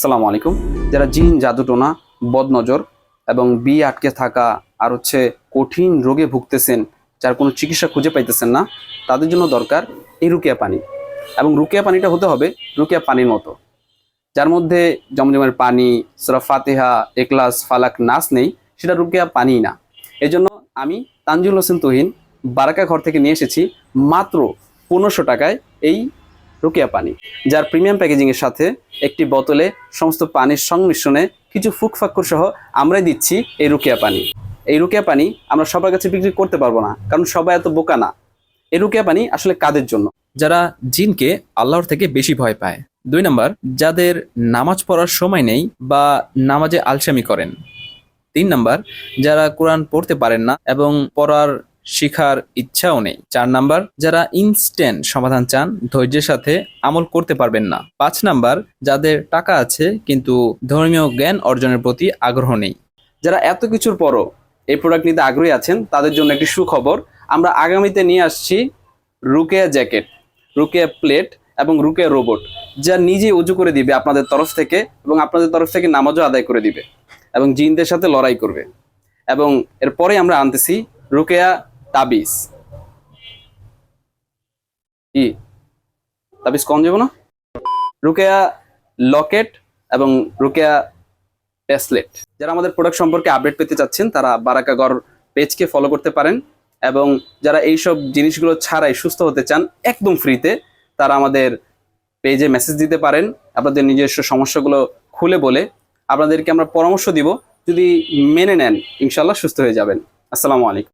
আসসালামু আলাইকুম। যারা জিন, জাদুটোনা, বদনজর এবং বিয়ে আটকে থাকা আর কঠিন রোগে ভুগতেছেন, যার কোনো চিকিৎসা খুঁজে পাইতেছেন না, তাদের জন্য দরকার এই রুকিয়া পানি। এবং রুকিয়া পানিটা হতে হবে রুকিয়া পানির মতো, যার মধ্যে জমজমের পানি, সূরা ফাতিহা, ইখলাস, ফালাক, নাস নেই, সেটা রুকিয়া পানি না। এই জন্য আমি তানজিল হোসেন তুহিন বারাকা ঘর থেকে নিয়ে এসেছি মাত্র 1500 টাকায় এই রুকিয়া পানি, যার প্রিমিয়াম প্যাকেজিংয়ের সাথে একটি বোতলে সমস্ত পানির সংমিশ্রণে কিছু ফুকফাক্কর সহ আমরাই দিচ্ছি এই রুকিয়া পানি। এই রুকিয়া পানি আমরা সবার কাছে বিক্রি করতে পারবো না, কারণ সবাই এত বোকা না। এই রুকিয়া পানি আসলে কাদের জন্য? যারা জিনকে আল্লাহর থেকে বেশি ভয় পায়। 2 নাম্বার, যাদের নামাজ পড়ার সময় নেই বা নামাজে আলসামি করেন। 3 নাম্বার, যারা কোরআন পড়তে পারেন না এবং পড়ার শিখার ইচ্ছাও নেই। 4 নাম্বার, যারা ইনস্ট্যান্ট সমাধান চান, ধৈর্যের সাথে আমল করতে পারবেন না। 5 নাম্বার, যাদের টাকা আছে কিন্তু ধর্মীয় জ্ঞান অর্জনের প্রতি আগ্রহ নেই। যারা এত কিছুর পরও এই প্রোডাক্ট নিতে আগ্রহী আছেন, তাদের জন্য একটি সুখবর। আমরা আগামীতে নিয়ে আসছি রুকিয়া জ্যাকেট, রুকিয়া প্লেট এবং রুকিয়া রোবট, যা নিজে উজু করে দিবে আপনাদের তরফ থেকে এবং আপনাদের তরফ থেকে নামাজও আদায় করে দিবে এবং জিনদের সাথে লড়াই করবে। এবং এরপরে আমরা আনতেছি রুকিয়া তাবিজ। কি তাবিজ কম যাবো না? রুকিয়া লকেট এবং রুকিয়া ব্রেসলেট। যারা আমাদের প্রোডাক্ট সম্পর্কে আপডেট পেতে চাচ্ছেন, তারা বারাকাগর পেজকে ফলো করতে পারেন। এবং যারা এইসব জিনিসগুলো ছাড়াই সুস্থ হতে চান একদম ফ্রিতে, তারা আমাদের পেজে মেসেজ দিতে পারেন। আপনাদের নিজস্ব সমস্যাগুলো খুলে বলে আপনাদেরকে আমরা পরামর্শ দিব। যদি মেনে নেন, ইনশাল্লাহ সুস্থ হয়ে যাবেন। আসসালামু আলাইকুম।